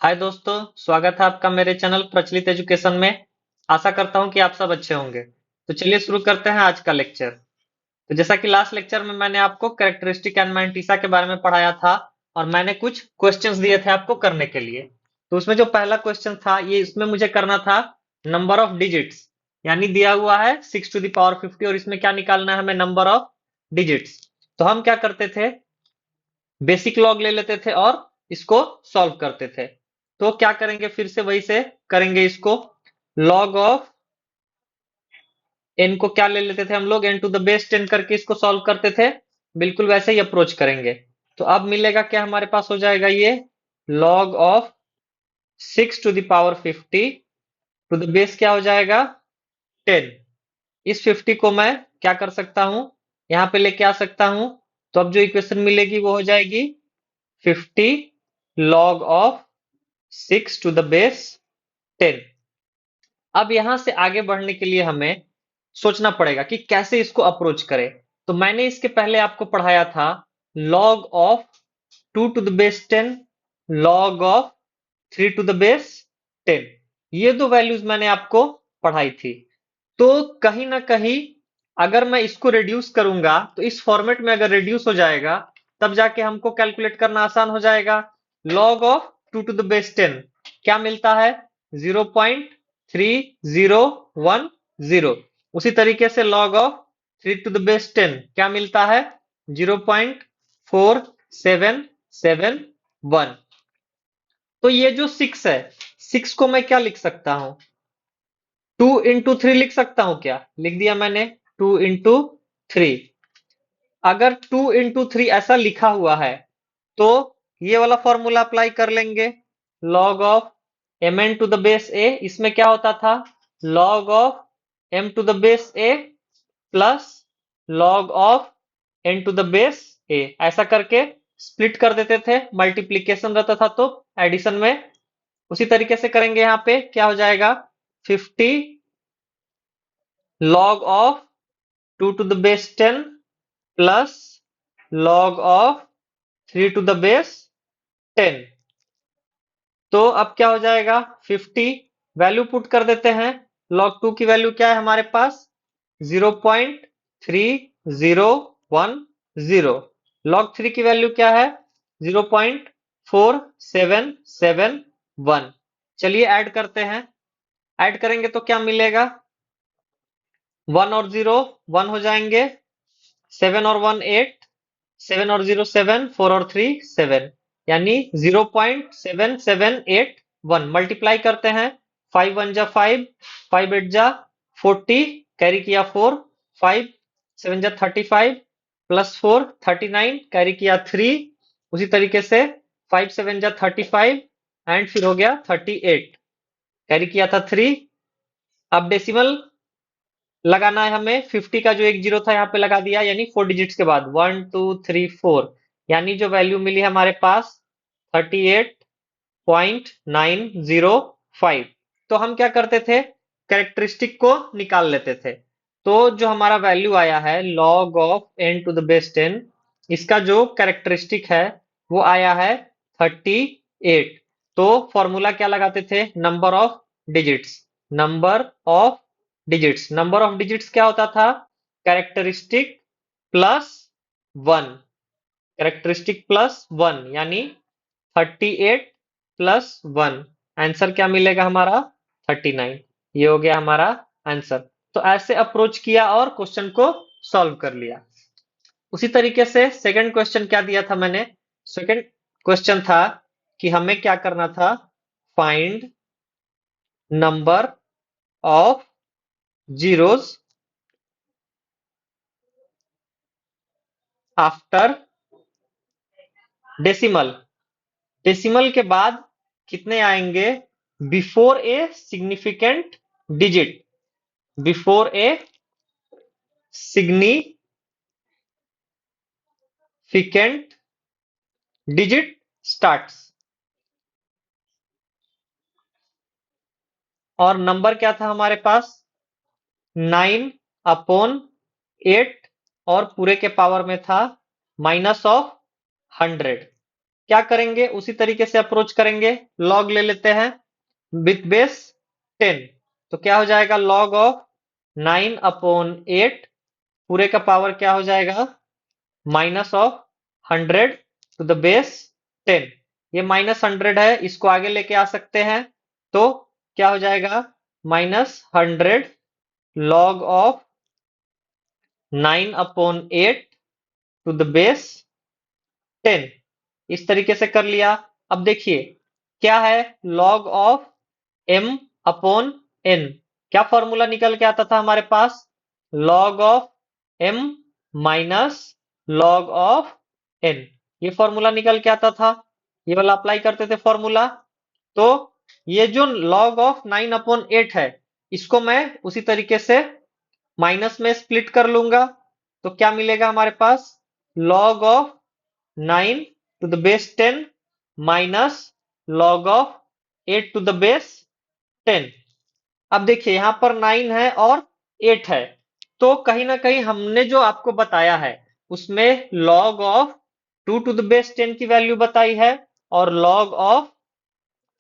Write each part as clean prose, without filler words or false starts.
हाय दोस्तों, स्वागत है आपका मेरे चैनल प्रचलित एजुकेशन में। आशा करता हूं कि आप सब अच्छे होंगे। तो चलिए शुरू करते हैं आज का लेक्चर। तो जैसा कि लास्ट लेक्चर में मैंने आपको कैरेक्टरिस्टिक एंड मैंटिसा के बारे में पढ़ाया था और मैंने कुछ क्वेश्चंस दिए थे आपको करने के लिए। तो उसमें जो पहला क्वेश्चन था ये इसमें मुझे करना था नंबर ऑफ डिजिट्स, यानी दिया हुआ है 6 टू द पावर 50 और इसमें क्या निकालना है हमें नंबर ऑफ डिजिट्स। तो हम क्या करते थे, बेसिक लॉग ले लेते थे और इसको सॉल्व करते थे। तो क्या करेंगे, फिर से वही से करेंगे इसको। लॉग ऑफ एन को क्या ले लेते थे हम लोग, एन टू द बेस 10 करके इसको सॉल्व करते थे। बिल्कुल वैसे ही अप्रोच करेंगे। तो अब मिलेगा क्या, हमारे पास हो जाएगा ये log of 6 to the power 50 to the base क्या हो जाएगा 10। इस 50 को मैं क्या कर सकता हूं, यहां पे लेके आ सकता हूं। तो अब जो इक्वेशन मिलेगी वो हो जाएगी 50 log of 6 to the base 10। अब यहां से आगे बढ़ने के लिए हमें सोचना पड़ेगा कि कैसे इसको अप्रोच करें। तो मैंने इसके पहले आपको पढ़ाया था log of 2 to the base 10, log of 3 to the base 10। ये दो वैल्यूज मैंने आपको पढ़ाई थी। तो कहीं ना कहीं अगर मैं इसको रिड्यूस करूंगा तो इस फॉर्मेट में अगर रिड्यूस हो जाएगा तब जाके हमको कैलकुलेट करना आसान हो जाएगा। Log of 2 to the base 10 क्या मिलता है, 0.3010। उसी तरीके से log of 3 to the base 10 क्या मिलता है, 0.4771। तो ये जो 6 है, 6 को मैं क्या लिख सकता हूं, 2 into 3 लिख सकता हूं क्या, लिख दिया मैंने 2 into 3। अगर 2 into 3 ऐसा लिखा हुआ है तो ये वाला फॉर्मूला अप्लाई कर लेंगे। Log of mn to the base a, इसमें क्या होता था, log of m to the base a plus log of n to the base a। ऐसा करके स्प्लिट कर देते थे, मल्टीप्लीकेशन रहता था तो एडिशन में। उसी तरीके से करेंगे, यहाँ पे क्या हो जाएगा 50 log of 2 to the base 10 plus log of 3 to the base 10। तो अब क्या हो जाएगा 50, वैल्यू पुट कर देते हैं। log 2 की वैल्यू क्या है हमारे पास, 0.3010। log 3 की वैल्यू क्या है, 0.4771। चलिए ऐड करते हैं। ऐड करेंगे तो क्या मिलेगा, 1 और 0 1 हो जाएंगे, 7 और 1 8, 7 और 0 7, 4 और 3 7, यानी 0.7781। मल्टीप्लाई करते हैं, 5 1 जा 5, 5 8 जा 40, कैरी किया 4, 5 7 जा 35 प्लस 4 39, कैरी किया 3। उसी तरीके से 5 7 जा 35 एंड फिर हो गया 38, कैरी किया था 3। अब डेसिमल लगाना है हमें, 50 का जो एक जीरो था यहाँ पे लगा दिया, यानी 4 डिजिट्स के बाद 1 2 3 4, यानी जो वैल्यू मिली हमारे पास 38.905। तो हम क्या करते थे, कैरेक्टरिस्टिक को निकाल लेते थे। तो जो हमारा वैल्यू आया है log of n to the base 10, इसका जो कैरेक्टरिस्टिक है वो आया है 38। तो फॉर्मूला क्या लगाते थे, number of digits. Number of digits, number of digits क्या होता था, कैरेक्टरिस्टिक प्लस 1। कैरेक्टरिस्टिक प्लस 1 यानी 38 प्लस 1, आंसर क्या मिलेगा हमारा 39। ये हो गया हमारा आंसर। तो ऐसे अप्रोच किया और क्वेश्चन को सॉल्व कर लिया। उसी तरीके से सेकंड क्वेश्चन क्या दिया था मैंने, सेकंड क्वेश्चन था कि हमें क्या करना था, find number of zeros after decimal. Decimal के बाद कितने आएंगे, before a significant digit. Before a significant digit starts. और नंबर क्या था हमारे पास, 9/8 और पूरे के पावर में था -100। क्या करेंगे, उसी तरीके से अप्रोच करेंगे, लॉग ले लेते हैं विथ बेस 10। तो क्या हो जाएगा, लॉग ऑफ 9/8 पूरे का पावर क्या हो जाएगा, minus of 100 to the base 10। ये -100 है, इसको आगे लेके आ सकते हैं, तो क्या हो जाएगा, -100 log of 9/8 to the base 10। इस तरीके से कर लिया। अब देखिए क्या है, लॉग ऑफ m/n, क्या फॉर्मूला निकल के आता था हमारे पास, log of m minus log of n, ये फॉर्मूला निकल के आता था, ये वाला अप्लाई करते थे फॉर्मूला। तो ये जो लॉग ऑफ 9/8 है, इसको मैं उसी तरीके से माइनस में स्प्लिट कर लूंगा, तो क्या मिलेगा हमारे पास, log of 9 to the base 10 minus log of 8 to the base 10। अब देखिए यहां पर 9 है और 8 है, तो कहीं ना कहीं हमने जो आपको बताया है उसमें log of 2 to the base 10 की वैल्यू बताई है और log of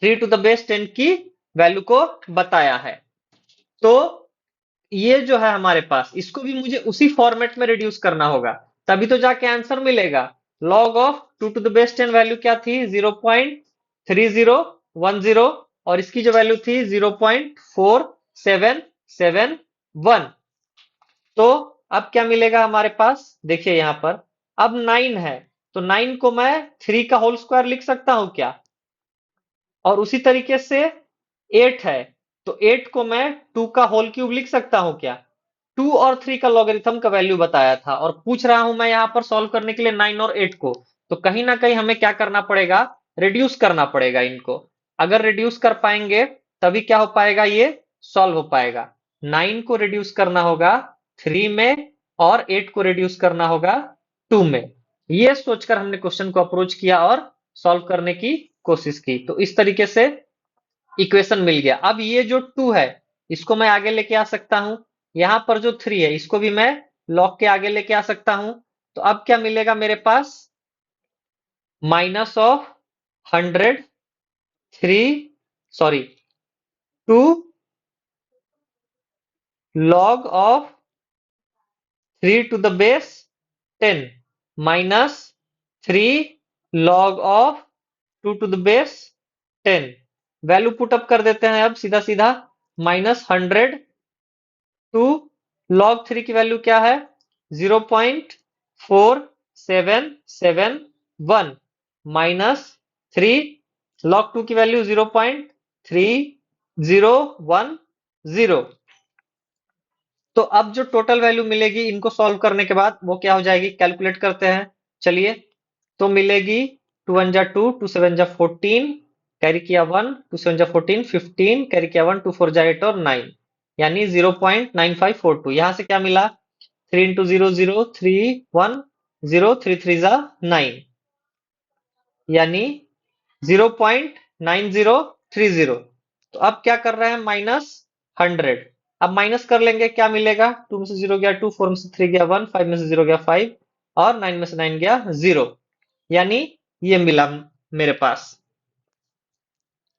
3 to the base 10 की वैल्यू को बताया है। तो ये जो है हमारे पास, इसको भी मुझे उसी फॉर्मेट में रिड्यूस करना होगा, तभी तो जाके आंसर मिलेगा। Log of 2 to the base 10 value क्या थी, 0.3010, और इसकी जो वैल्यू थी 0.4771। तो अब क्या मिलेगा हमारे पास, देखिए यहां पर अब 9 है, तो 9 को मैं 3 का होल स्क्वायर लिख सकता हूं क्या, और उसी तरीके से 8 है, तो 8 को मैं 2 का होल क्यूब लिख सकता हूं क्या। 2 और 3 का लॉगरिथम का वैल्यू बताया था और पूछ रहा हूं मैं यहां पर सॉल्व करने के लिए 9 और 8 को, तो कहीं ना कहीं हमें क्या करना पड़ेगा, रिड्यूस करना पड़ेगा इनको। अगर रिड्यूस कर पाएंगे तभी क्या हो पाएगा, ये सॉल्व हो पाएगा। 9 को रिड्यूस करना होगा 3 में और 8 को रिड्यूस करना होगा 2 में। ये सोचकर हमने क्वेश्चन को अप्रोच किया और सॉल्व करने की कोशिश की, तो इस तरीके से इक्वेशन मिल गया। अब ये जो 2 है इसको मैं आगे लेके आ सकता हूं, यहां पर जो 3 है इसको भी मैं लॉग के आगे लेके आ सकता हूं, तो अब क्या मिलेगा मेरे पास, minus of 100 3 sorry 2 log of 3 to the base 10 minus 3 log of 2 to the base 10। Value put up कर देते हैं अब सीधा सीधा, -100 टू लॉग 3 की वैल्यू क्या है, 0.4771 माइनस 3 लॉग 2 की वैल्यू 0.3010। तो अब जो टोटल वैल्यू मिलेगी इनको सॉल्व करने के बाद वो क्या हो जाएगी, कैलकुलेट करते हैं। चलिए, तो मिलेगी 2 1 जा 2, 2 7 जा 14, कैरी किया 1, 2 7 जा 14, 15 कैरी किया 1, 2 4 जा 8 और 9, यानी 0.9542। यहां से क्या मिला, 3 इंटू 0 0 3 1 0 3 3 जा 9, यानी 0.9030। तो अब क्या कर रहे हैं, -100। अब माइनस कर लेंगे, क्या मिलेगा, 2 में से 0 गया 2, 4 में से 3 गया 1, 5 में से 0 गया 5 और 9 में से 9 गया 0, यानी ये मिला मेरे पास।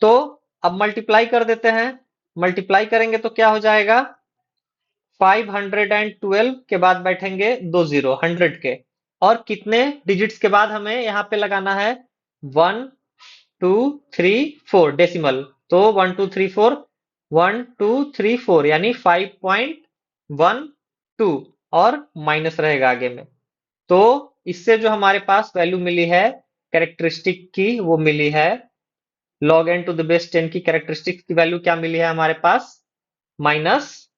तो अब मल्टीप्लाई कर देते हैं, मल्टीप्लाई करेंगे तो क्या हो जाएगा, 512 के बाद बैठेंगे 2 जीरो 100 के, और कितने डिजिट्स के बाद हमें यहाँ पे लगाना है, 1 2 3 4 डेसिमल, तो 1 2 3 4 1 2 3 4 यानी 5.12 और माइनस रहेगा आगे में। तो इससे जो हमारे पास वैल्यू मिली है कैरेक्टरिस्टिक की, वो मिली है log n to the base 10 की कैरेक्टरिस्टिक की वैल्यू क्या मिली है हमारे पास, माइनस।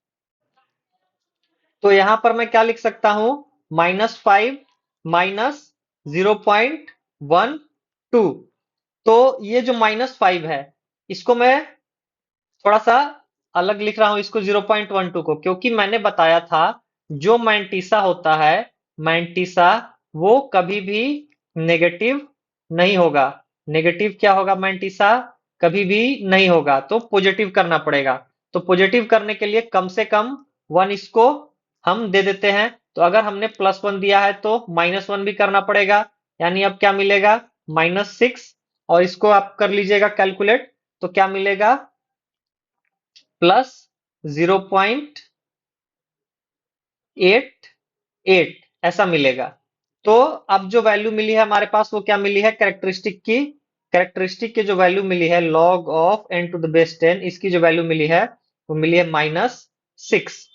तो यहां पर मैं क्या लिख सकता हूं, -5 माइनस 0.12। तो ये जो -5 है इसको मैं थोड़ा सा अलग लिख रहा हूं, इसको 0.12 को, क्योंकि मैंने बताया था जो मैंटीसा होता है, मैंटीसा वो कभी भी नेगेटिव नहीं होगा। नेगेटिव क्या होगा, मैंटीसा कभी भी नहीं होगा, तो पॉजिटिव करना पड़ेगा। तो पॉजिटिव करने के लिए कम से कम 1 इसको हम दे देते हैं, तो अगर हमने +1 दिया है तो -1 भी करना पड़ेगा, यानी अब क्या मिलेगा, -6 और इसको आप कर लीजिएगा कैलकुलेट, तो क्या मिलेगा +0.88 ऐसा मिलेगा। तो अब जो वैल्यू मिली है हमारे पास वो क्या मिली है, कैरेक्टरिस्टिक की, कैरेक्टरिस्टिक की जो वैल्यू मिली है log ऑफ n⁻10 इसकी जो वैल्यू मिली है वो मिली है -6।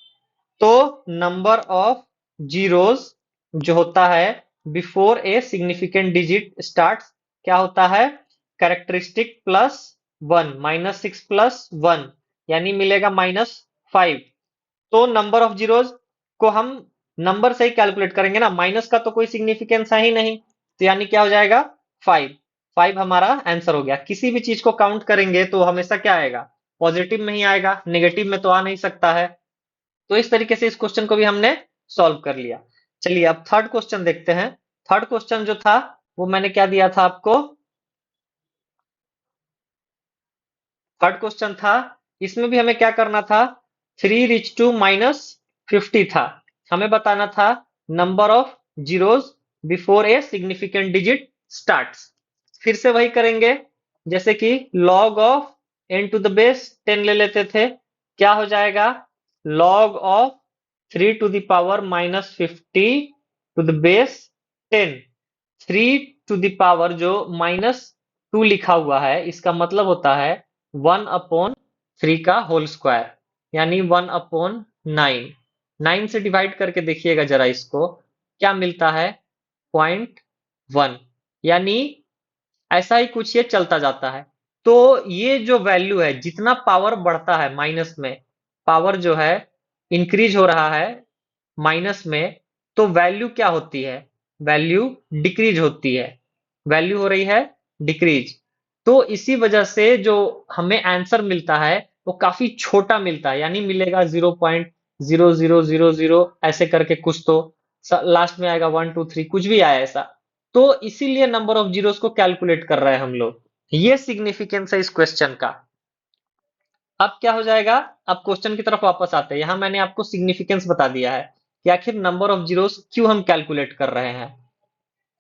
तो नंबर ऑफ जीरोस जो होता है before a significant digit start क्या होता है, कैरेक्टरिस्टिक +1 -6 +1 यानी मिलेगा -5। तो नंबर ऑफ जीरोस को हम नंबर से ही कैलकुलेट करेंगे ना, माइनस का तो कोई सिग्निफिकेंस है ही नहीं, तो यानी क्या हो जाएगा 5। 5 हमारा आंसर हो गया। किसी भी चीज को काउंट करेंगे तो हमेशा क्या आएगा, पॉजिटिव में ही आएगा, नेगेटिव में तो आ नहीं सकता है। तो इस तरीके से इस क्वेश्चन को भी हमने सॉल्व कर लिया। चलिए अब थर्ड क्वेश्चन देखते हैं। थर्ड क्वेश्चन जो था वो मैंने क्या दिया था आपको, थर्ड क्वेश्चन था, इसमें भी हमें क्या करना था, 3⁻⁻50 था। हमें बताना था number of zeros before a significant digit starts. फिर से वही करेंगे, जैसे कि log ऑफ n⁻10 ले लेते थे, क्या हो जाएगा log ऑफ 3⁻⁻50 3 जो -2 लिखा हुआ है इसका मतलब होता है 1/3 का होल स्क्वायर, यानी 1/9। 9 से डिवाइड करके देखिएगा जरा इसको, क्या मिलता है 0.1, यानी ऐसा ही कुछ ये चलता जाता है। तो ये जो वैल्यू है जितना पावर बढ़ता है माइनस में, पावर जो है इंक्रीज हो रहा है माइनस में, तो वैल्यू क्या होती है, वैल्यू डिक्रीज होती है, वैल्यू हो रही है डिक्रीज। तो इसी वजह से जो हमें आंसर मिलता है वो काफी छोटा मिलता है, यानी मिलेगा 0.0000 ऐसे करके कुछ, तो लास्ट में आएगा 1 2 3 कुछ भी आया ऐसा। तो इसीलिए नंबर ऑफ जीरोस को कैलकुलेट कर रहे हैं हम लोग, ये सिग्निफिकेंस है इस क्वेश्चन का। अब क्या हो जाएगा, अब क्वेश्चन की तरफ वापस आते हैं। यहां मैंने आपको सिग्निफिकेंस बता दिया है कि आखिर नंबर ऑफ जीरोस क्यों हम कैलकुलेट कर रहे हैं।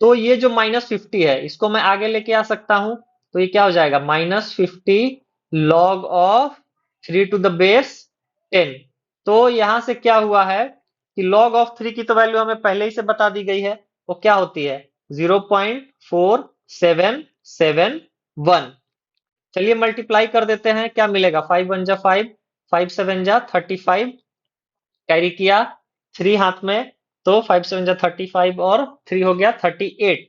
तो ये जो -50 है इसको मैं आगे लेके आ सकता हूं, तो ये क्या हो जाएगा -50 log ऑफ 3⁻10। तो यहां से क्या हुआ है कि log ऑफ 3 की तो वैल्यू हमें पहले ही से बता दी गई है, वो क्या होती है 0.4771। चलिए मल्टीप्लाई कर देते हैं, क्या मिलेगा 5 1 जा 5, 5 7 जा 35, कैरी किया 3 हाथ में, तो 5 7 जा 35 और 3 हो गया 38।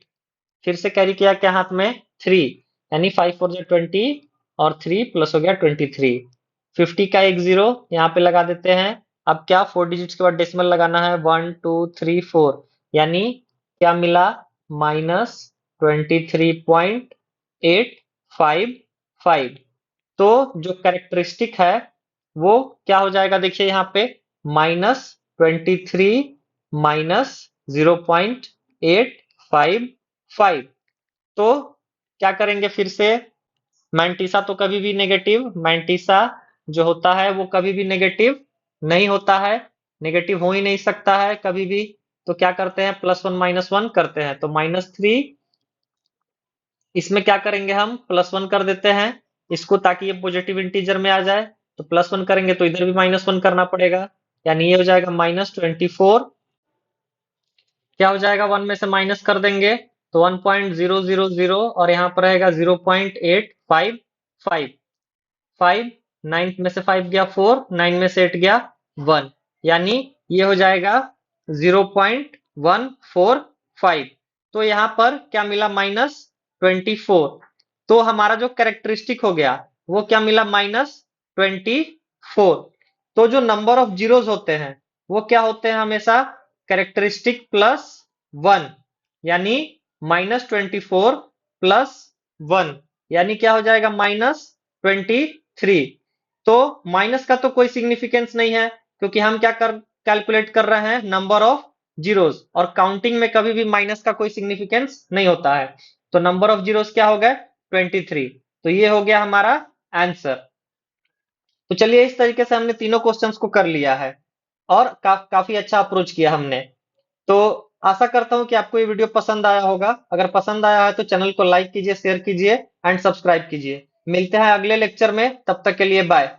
फिर से कैरी किया क्या हाथ में 3, यानी 5 4 जा 20 और 3 प्लस हो गया 23। 50 का एक जीरो यहाँ पे लगा देते हैं। अब क्या 4 डिजिट्स के बाद डेसिमल लगाना है 1 2 3 4, यानी क्या मिला -23.855। तो जो कैरेक्टरिस्टिक है वो क्या हो जाएगा, देखिए यहाँ पे -23 -0.855। तो क्या करेंगे फिर से, मैंटीसा तो कभी भी नेगेटिव, मैंटीसा जो होता है वो कभी भी नेगेटिव नहीं होता है, नेगेटिव हो ही नहीं सकता है कभी भी। तो क्या करते हैं +1 -1 करते हैं, तो -3, इसमें क्या करेंगे हम +1 कर देते हैं इसको, ताकि ये पॉजिटिव इंटीजर में आ जाए। तो +1 करेंगे तो इधर भी -1 करना पड़ेगा, यानी ये हो जाएगा -24। क्या हो जाएगा 1 में से माइनस कर देंगे तो 1.000 और यहाँ पर रहेगा 0.855। 5 9 में से 5 गया 4, 9 में से 8 गया 1, यानी ये हो जाएगा 0.145। तो यहाँ पर क्या मिला -24। तो हमारा जो कैरेक्टरिस्टिक हो गया वो क्या मिला -24। तो जो नंबर ऑफ जीरोस होते हैं वो क्या होते हैं हमेशा कैरेक्टरिस्टिक +1, यानी -24 +1, यानी क्या हो जाएगा -23। तो माइनस का तो कोई सिग्निफिकेंस नहीं है, क्योंकि हम क्या कर कैलकुलेट कर रहे हैं नंबर ऑफ जीरोस, और काउंटिंग में कभी भी माइनस का कोई सिग्निफिकेंस नहीं होता है। तो नंबर ऑफ जीरोस क्या हो गए 23। तो ये हो गया हमारा आंसर। तो चलिए इस तरीके से हमने तीनों क्वेश्चंस को कर लिया है और काफी अच्छा अप्रोच किया हमने। तो आशा करता हूं कि आपको ये वीडियो पसंद आया होगा। अगर पसंद आया है तो चैनल को लाइक कीजिए, शेयर कीजिए एंड सब्सक्राइब कीजिए। मिलते हैं अगले लेक्चर में, तब तक के लिए बाय।